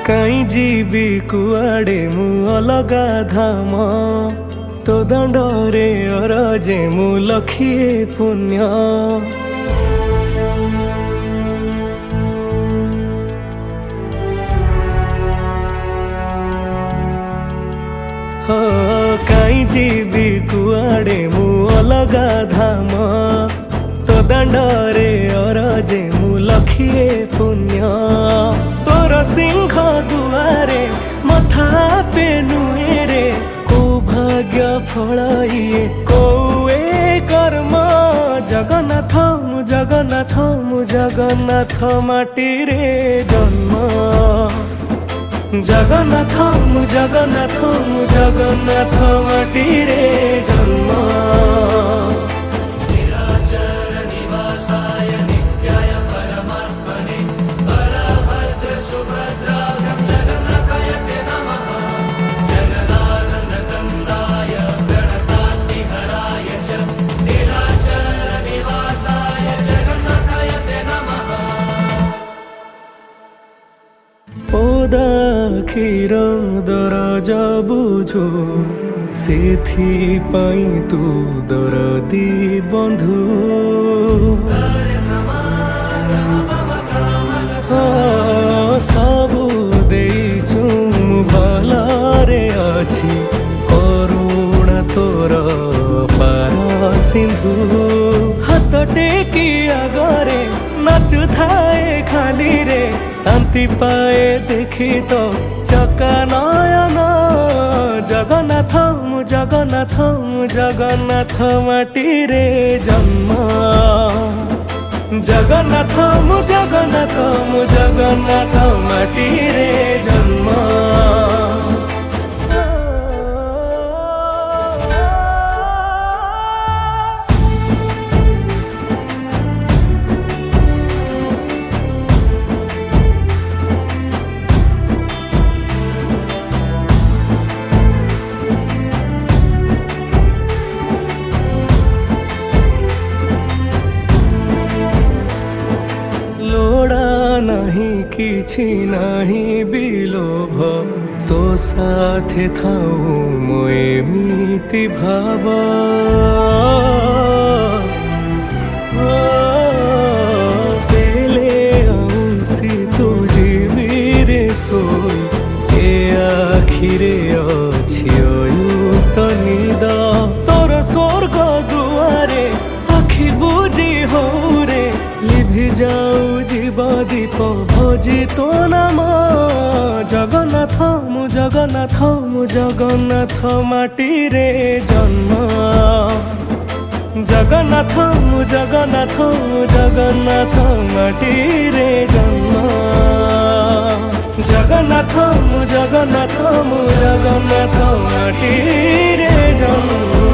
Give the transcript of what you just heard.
काई जीवी कुआड़े मु अलगा धाम तो दंडरे अरजे मु लखिए पुण्य। हो काई जीवी कुआड़े मु अलगा धाम तो दंडरे अरजे मु लखिए पुण्य। तोर सिंह दुआरे मथा पे नुएरे को भाग्य फल इए कोए कर्म। जगन्नाथ मु जगन्नाथ मु जगन्नाथ माटी रे जन्म। जगन्नाथ मु जगन्नाथ मु जगन्नाथ माटी रे जन्म। क्षीर दरज बुझु सेथिपाई तू दरदी बंधु। सबु देइछु भलरे अछि करुणा तोर पार सिंधु। हाथ टेकी आगरे नाचु थाए खाली रे शांति पाए देखी तो चका नयन। जगन्नाथ मु जगन्नाथ मु जगन्नाथ माटी रे जन्म। जगन्नाथ मु जगन्नाथ मु जगन्नाथ माटी रे जन्म। नहीं किछि नहीं बिलोभ तो साथे थाऊ मो एमिति भाव। पेले आउसी तू जीवी रे सोई ए आखिरे अछि अयुत निद। तोर स्वर्ग दुआरे आखि बुझी हो रे लिभि जाऊ जीव दीप भोजी तो नाम। जगन्नाथ मु जगन्नाथ मु जगन्नाथ माटी रे जन्म। जगन्नाथ मु जगन्नाथ मु जगन्नाथ माटी रे जन्म। जगन्नाथ मु जगन्नाथ मु जगन्नाथ माटी रे जन्म।